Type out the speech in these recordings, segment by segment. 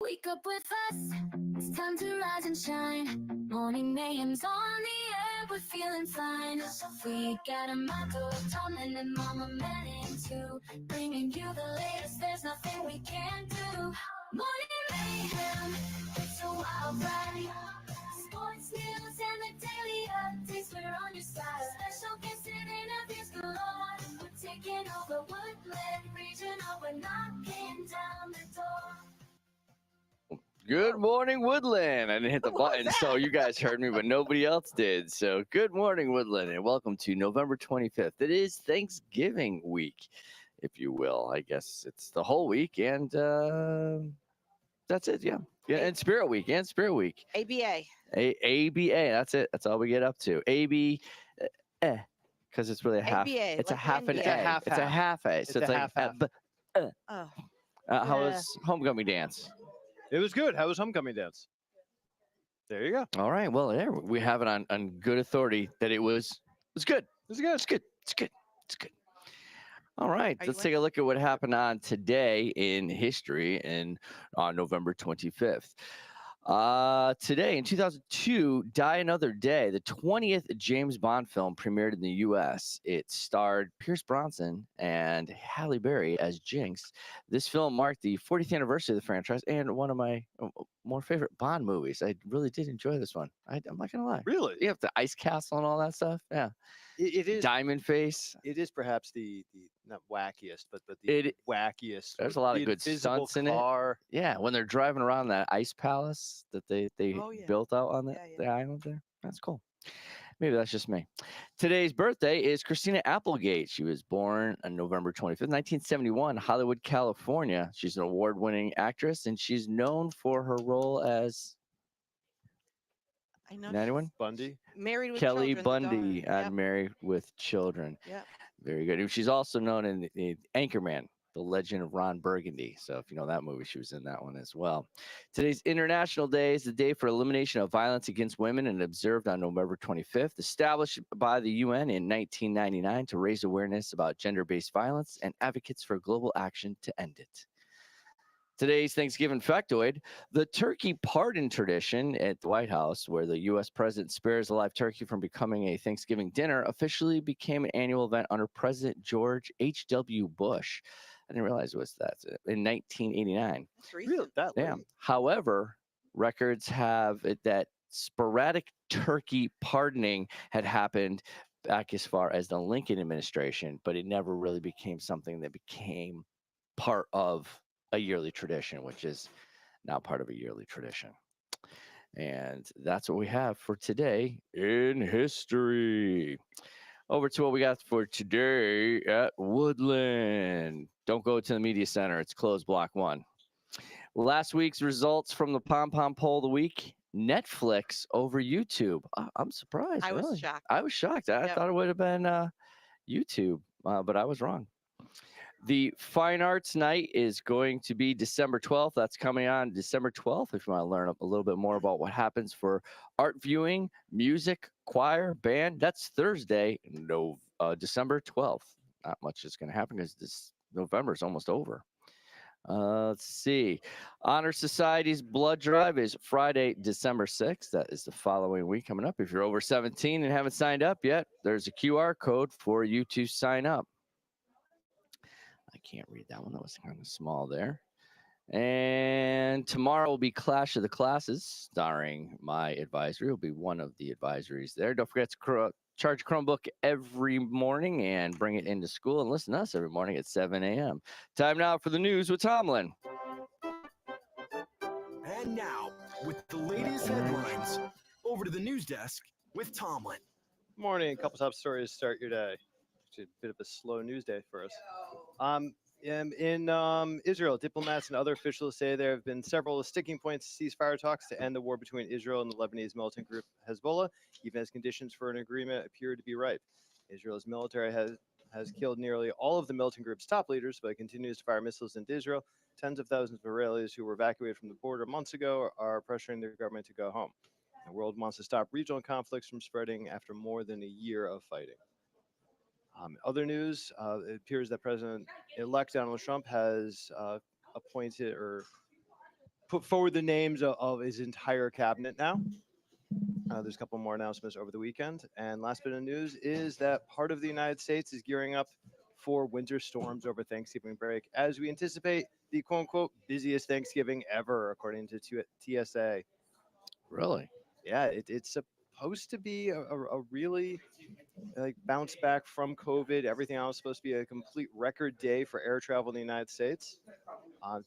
Wake up with us, it's time to rise and shine. Morning mayhem's on the air, we're feeling fine. We got a motto, Tom and Mama Manning too. Bringing you the latest, there's nothing we can't do. Morning mayhem, it's a wild ride. Sports news and the daily updates, we're on your side. Special guests and interviews galore. We're taking over Woodland Regional, we're knocking down the door. Good morning, Woodland. I didn't hit the button, so you guys heard me, but nobody else did. So good morning, Woodland, and welcome to November 25th. It is Thanksgiving week, if you will. I guess it's the whole week, and that's it, yeah. Yeah, and Spirit Week, ABA. ABA, that's it. That's all we get up to. AB, because it's really a half. ABA, It's a like half an NBA. A. It's a half A. So it's like, Oh. how was homecoming dance? It was good. How was homecoming dance? There you go. All right. Well, there we have it on good authority that it was good. It's good. It's good. It's good. It's good. All right. Are you Let's take a look at what happened on today in history and on November 25th. Today in 2002, Die Another Day, the 20th James Bond film premiered in the U.S. It starred Pierce Brosnan and Halle Berry as Jinx. This film marked the 40th anniversary of the franchise and one of my more favorite Bond movies. I really did enjoy this one. I'm not gonna lie. Really? You have the Ice Castle and all that stuff. Yeah. It is. Diamond Face. It is perhaps the not wackiest, but the wackiest. There's a lot of The good invisible stunts in it. car. Yeah, when they're driving around that ice palace that they Oh, yeah. built out on the island there. That's cool. Maybe that's just me. Today's birthday is Christina Applegate. She was born on November 25th, 1971, Hollywood, California. She's an award-winning actress, and she's known for her role as I know. anyone? Bundy. Married with Kelly children, the Bundy daughter. on Married with Children. Yep. Very good. And she's also known in the Anchorman, The Legend of Ron Burgundy. So if you know that movie, she was in that one as well. Today's International Day is the day for elimination of violence against women and observed on November 25th, established by the UN in 1999 to raise awareness about gender-based violence and advocates for global action to end it. Today's Thanksgiving factoid, the turkey pardon tradition at the White House, where the U.S. president spares a live turkey from becoming a Thanksgiving dinner, officially became an annual event under President George H.W. Bush. I didn't realize it was that in 1989. That's recent. Really? That Yeah. late? However, records have it that sporadic turkey pardoning had happened back as far as the Lincoln administration, but it never really became something that became part of a yearly tradition, which is now part of a yearly tradition. And that's what we have for today in history. Over to what we got for today at Woodland. Don't go to the media center. It's closed, block 1. Last week's results from the Pom Pom poll of the week. Netflix over YouTube. I'm surprised. I was really. shocked. I was shocked. I Yep. thought it would have been YouTube, but I was wrong. The Fine Arts Night is going to be December 12th. That's coming on December 12th. If you want to learn a little bit more about what happens for art viewing, music, choir, band, that's Thursday, December 12th. Not much is going to happen because this November is almost over. Let's see. Honor Society's blood drive is Friday, December 6th. That is the following week coming up. If you're over 17 and haven't signed up yet, there's a QR code for you to sign up. I can't read that one. That was kind of small there. And tomorrow will be Clash of the Classes, starring my advisory. Will be one of the advisories there. Don't forget to charge a Chromebook every morning and bring it into school and listen to us every morning at 7 a.m. Time now for the news with Tomlin. And now, with the latest headlines, over to the news desk with Tomlin. Morning. A couple top stories to start your day. Actually, a bit of a slow news day for us. In Israel, diplomats and other officials say there have been several sticking points to ceasefire talks to end the war between Israel and the Lebanese militant group Hezbollah, even as conditions for an agreement appear to be ripe. Israel's military has killed nearly all of the militant group's top leaders, but continues to fire missiles into Israel. Tens of thousands of Israelis who were evacuated from the border months ago are pressuring their government to go home. The world wants to stop regional conflicts from spreading after more than a year of fighting. Other news, it appears that President-elect Donald Trump has appointed or put forward the names of his entire cabinet now. There's a couple more announcements over the weekend. And last bit of news is that part of the United States is gearing up for winter storms over Thanksgiving break as we anticipate the quote unquote busiest Thanksgiving ever, according to TSA. Really? Yeah, it's supposed to be a really like bounce back from COVID. Everything else is supposed to be a complete record day for air travel in the United States.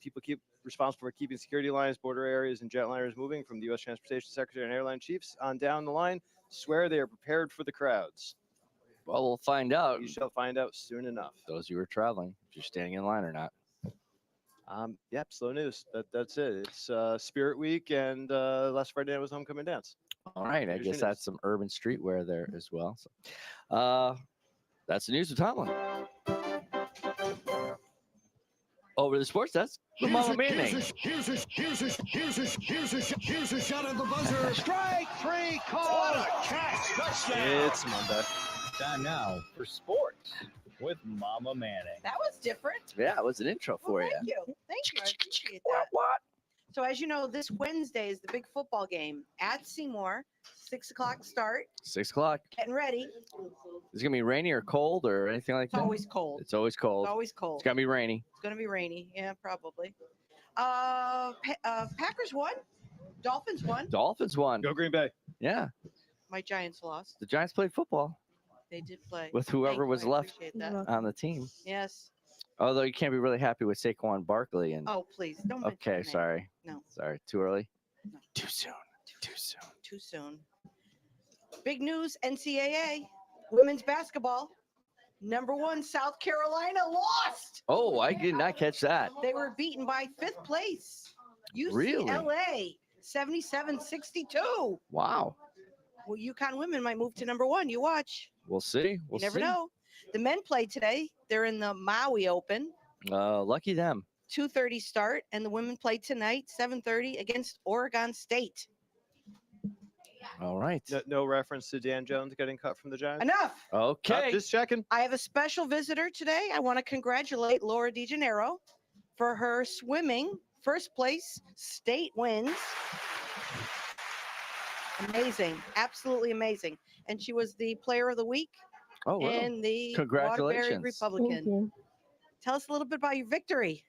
People keep responsible for keeping security lines, border areas, and jetliners moving from the U.S. Transportation Secretary and airline chiefs on down the line swear they are prepared for the crowds. Well, we'll find out. You shall find out soon enough. Those who are traveling, if you're standing in line or not. Yep, slow news. That's it. It's Spirit Week, and last Friday night was Homecoming Dance. All right, I Here's guess your that's some urban streetwear there as well. So, that's the news with Tomlin. Over to the sports desk with Mama Manning. Here's a shot at the buzzer. Strike three call. What a catch. Touchdown. It's Monday. Time now for sports with Mama Manning. That was different. Yeah, it was an intro for Well, you. thank you. Thank you. I appreciate that. What? So as you know, this Wednesday is the big football game at Seymour. 6 o'clock start. 6 o'clock. Getting ready. Is it gonna be rainy or cold or anything like It's that? always cold. It's always cold. It's always cold. It's gonna be rainy. It's gonna be rainy. Yeah, probably. Packers won. Dolphins won. Dolphins won. Go Green Bay. Yeah, My Giants lost. the Giants played football They did play. with whoever Thank you, was I left appreciate that. on the team. Yes. Although you can't be really happy with Saquon Barkley and. Oh, please don't. mention Okay, his name. sorry. No. Sorry, too early. No. Too soon. Too soon. Too soon. Big news: NCAA women's basketball. Number 1, South Carolina lost. Oh, I did not catch that. They were beaten by 5th place Really? UCLA, 77-62. Wow. Well, UConn women might move to number 1. You watch. We'll see. We'll You never see. know. The men played today. They're in the Maui Open. Lucky them. 2:30 start, and the women play tonight, 7:30 against Oregon State. All right. No reference to Dan Jones getting cut from the Giants. Enough. Okay. Just checking. I have a special visitor today. I want to congratulate Laura DeGennaro for her swimming first place state wins. Amazing. Absolutely amazing. And she was the player of the week Oh, well. in the Waterbury Congratulations. Thank Republican. you. Tell us a little bit about your victory.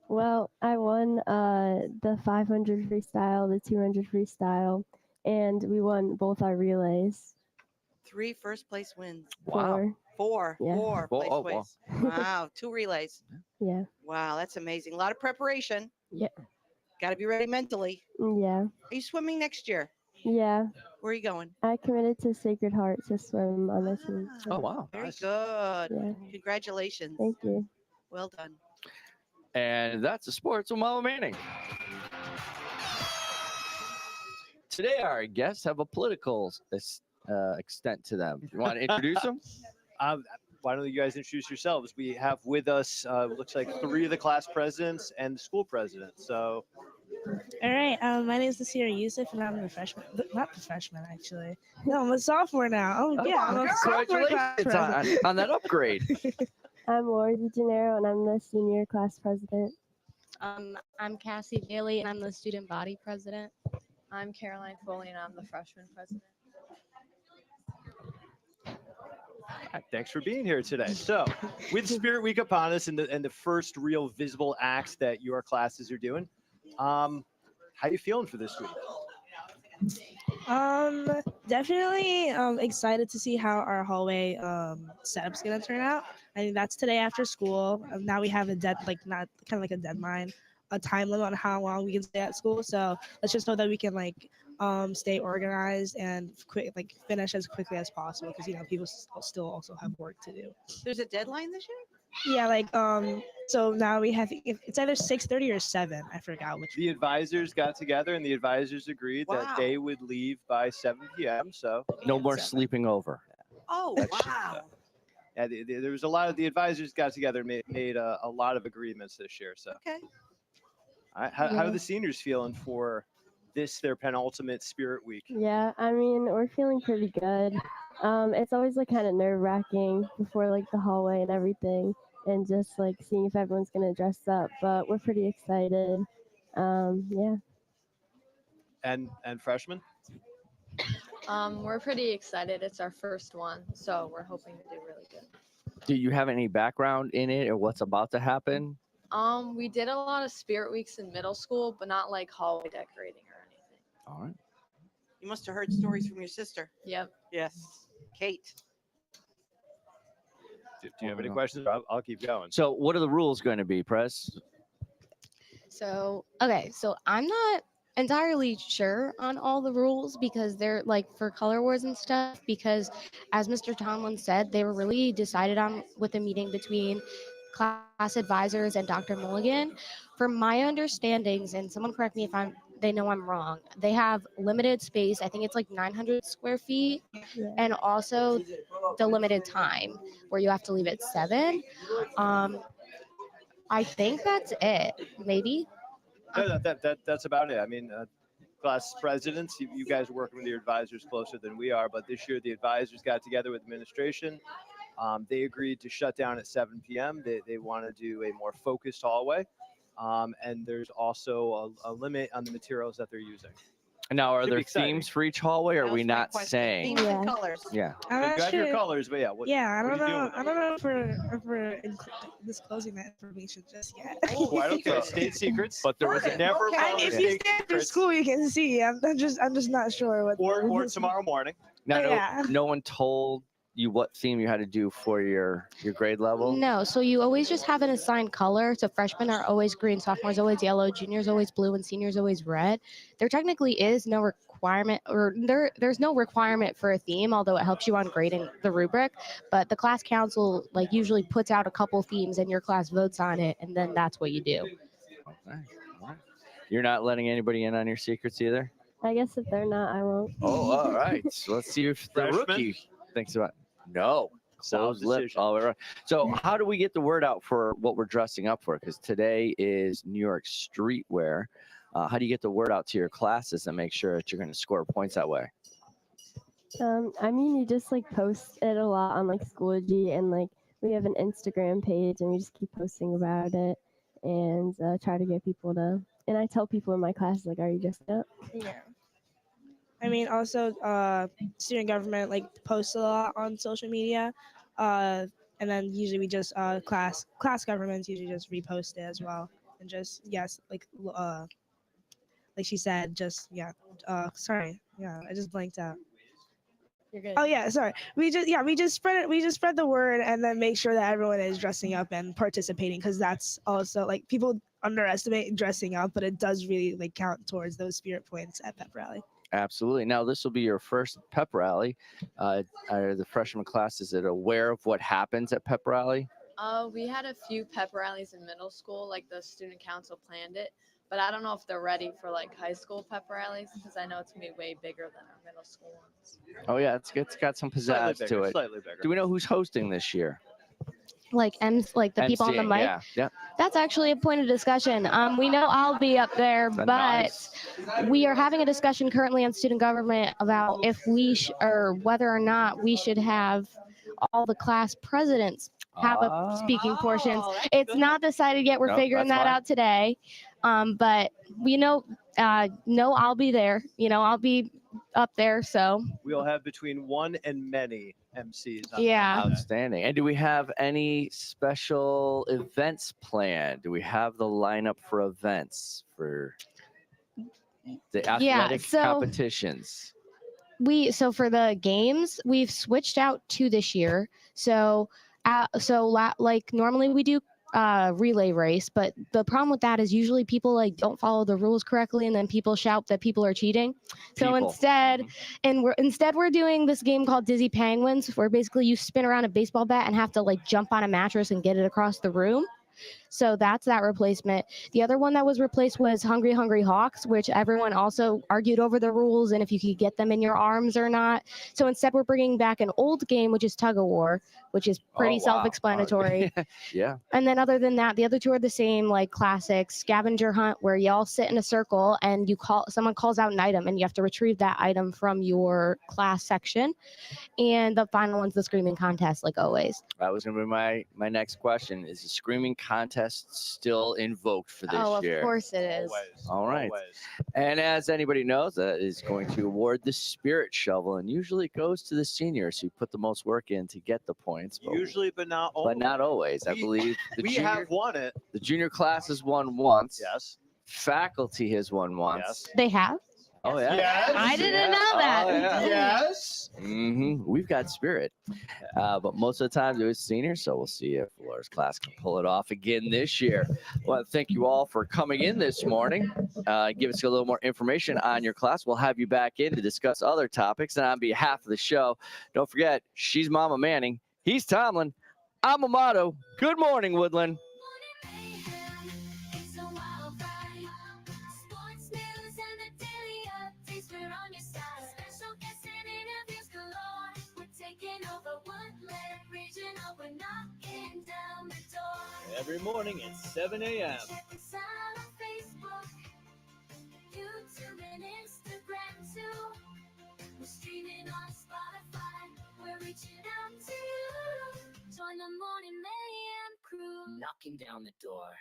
Well, I won the 500 freestyle, the 200 freestyle, and we won both our relays. 3 first place wins. Wow. Four. Yeah. Four Whoa, place oh, wow. wins. Wow. 2 relays. Yeah. Wow. That's amazing. A lot of preparation. Yeah. Got to be ready mentally. Yeah. Are you swimming next year? Yeah. Where are you going? I committed to Sacred Heart to swim on the team. Ah, Oh, wow. Very Nice. good. Yeah. Congratulations. Thank you. Well done. And that's the sports with Mama Manning. Today, our guests have a political extent to them. You want to introduce them? Why don't you guys introduce yourselves? We have with us, looks like 3 of the class presidents and the school president. So, All right, my name is Nasir Yusuf, and I'm the freshman. Not the freshman, actually. No, I'm a sophomore now. Oh, yeah, I'm a sophomore class Congratulations on that upgrade. I'm Laura DeGennaro, and I'm the senior class president. I'm Cassie Daly, and I'm the student body president. I'm Caroline Foley, and I'm the freshman president. thanks for being here today. So, with Spirit Week upon us and the first real visible acts that your classes are doing, how you feeling for this week? Definitely excited to see how our hallway setup's gonna turn out. I mean, that's today after school. Now we have a not kind of like a deadline, a time limit on how long we can stay at school. So let's just know that we can stay organized and finish as quickly as possible because people still also have work to do. There's a deadline this year? Yeah, so now we have it's either 6:30 or 7. I forgot which. The advisors got together and the advisors agreed Wow. that they would leave by 7 p.m. So, No more Seven. sleeping over. Oh, That should, wow. yeah, there was a lot of the advisors got together and made a lot of agreements this year. So, Okay. all right, how are the seniors feeling for this, their penultimate Spirit Week? Yeah, I mean, we're feeling pretty good. It's always kind of nerve-wracking before the hallway and everything, and just seeing if everyone's gonna dress up. But we're pretty excited. Yeah. And freshmen? We're pretty excited. It's our first one, so we're hoping to do really good. Do you have any background in it or what's about to happen? We did a lot of spirit weeks in middle school, but not like hallway decorating or anything. All right. You must have heard stories from your sister. Yep. Yes. Kate. Do you have any questions? I'll keep going. So what are the rules going to be, Press? So, okay, so I'm not entirely sure on all the rules because they're like for color wars and stuff, because as Mr. Tomlin said, they were really decided on with a meeting between class advisors and Dr. Mulligan. From my understandings, and someone correct me if they know I'm wrong, they have limited space. I think it's like 900 square feet, Yeah. and also the limited time where you have to leave at 7. I think that's it. Maybe. No, that's about it. I mean, class presidents, you guys are working with your advisors closer than we are, but this year the advisors got together with administration. They agreed to shut down at 7 p.m. They want to do a more focused hallway. And there's also a limit on the materials that they're using. Now, are Should be there exciting. themes for each hallway? Or are That we was my not question. saying? Themes Yeah. and colors. Yeah. I'm You not got your sure. colors, but yeah. Yeah, I what don't are you doing know. with I don't know if we're disclosing that information just yet. Oh, quite okay. State secrets. But there was a never Okay. promised If you state stay after secrets. school, you can see. I'm just not sure what. Or tomorrow morning. Now, Yeah. no one told you what theme you had to do for your grade level? No, so you always just have an assigned color. So freshmen are always green, sophomores always yellow, juniors always blue, and seniors always red. There technically is no requirement, or there's no requirement for a theme, although it helps you on grading the rubric. But the class council like usually puts out a couple themes, and your class votes on it, and then that's what you do. Okay. All right. You're not letting anybody in on your secrets either? I guess if they're not, I won't. Oh, all right. So let's see if the Freshman? rookie thinks about it. No. Sound Closed lip. decision. All right. So how do we get the word out for what we're dressing up for? Because today is New York streetwear. How do you get the word out to your classes and make sure that you're going to score points that way? I mean, you just like post it a lot on like Schoology, and like we have an Instagram page, and we just keep posting about it and try to get people to. And I tell people in my class like, "Are you dressed up?" Yeah. I mean, also, student government like posts a lot on social media, and then usually we just class governments usually just repost it as well, and just like she said, just sorry, I just blanked out. You're good. Oh yeah, sorry. We just spread it. We just spread the word, and then make sure that everyone is dressing up and participating, because that's also like people underestimate dressing up, but it does really like count towards those spirit points at pep rally. Absolutely. Now, this will be your first pep rally. Are the freshman class, is it aware of what happens at pep rally? We had a few pep rallies in middle school, like the student council planned it, but I don't know if they're ready for like high school pep rallies, because I know it's gonna be way bigger than our middle school ones. Oh, yeah. It's got some Slightly pizzazz bigger, to it. Slightly bigger. Do we know who's hosting this year? Like the people on the MCA, mic. Yeah. Yeah. That's actually a point of discussion. We know I'll be up there, That's but nice. we are having a discussion currently on student government about if or whether or not we should have all the class presidents have a speaking portions. Oh, that's It's good. not decided yet. We're No, figuring that's that fine. out today. But we know, I'll be there. I'll be up there. So We'll have between one and many MCs. On Yeah. that day. Outstanding. And do we have any special events planned? Do we have the lineup for events for the athletic so- competitions? so for the games, we've switched out to this year. So like normally we do relay race, but the problem with that is usually people like don't follow the rules correctly, and then people shout that people are cheating. So People. instead we're doing this game called Dizzy Penguins, where basically you spin around a baseball bat and have to like jump on a mattress and get it across the room. So that's that replacement. The other one that was replaced was Hungry Hungry Hawks, which everyone also argued over the rules and if you could get them in your arms or not. So instead we're bringing back an old game, which is Tug of War, which is pretty Oh, wow. self-explanatory. Yeah. And then other than that, the other two are the same, like classic scavenger hunt, where you all sit in a circle and someone calls out an item and you have to retrieve that item from your class section. And the final one's the screaming contest, like always. That was going to be my next question. Is the screaming contest contest still invoked for this Oh, year? of course it is. Always. All right. Always. And as anybody knows, that is going to award the Spirit Shovel, and usually it goes to the seniors who put the most work in to get the points. Usually, but not always. but not always. I We- believe We have won it. the junior class has won once. Yes. Faculty has won once. Yes. They have? Oh yeah. Yes. I didn't know Oh, that. yeah. Yes. We've got Spirit, but most of the time it was seniors. So we'll see if Laura's class can pull it off again this year. Well, thank you all for coming in this morning. Give us a little more information on your class. We'll have you back in to discuss other topics. And on behalf of the show, don't forget, she's Mama Manning. He's Tomlin. I'm Amato. Good morning, Woodland. Morning mayhem, it's a wild ride. Sports news and the daily updates, we're on your side. Special guests and interviews galore. We're taking over Woodland Regional. We're knocking down the door. Every morning at 7 a.m. Check us out on Facebook, YouTube, and Instagram too. We're streaming on Spotify. We're reaching out to you. Join the Morning Mayhem crew. Knocking down the door.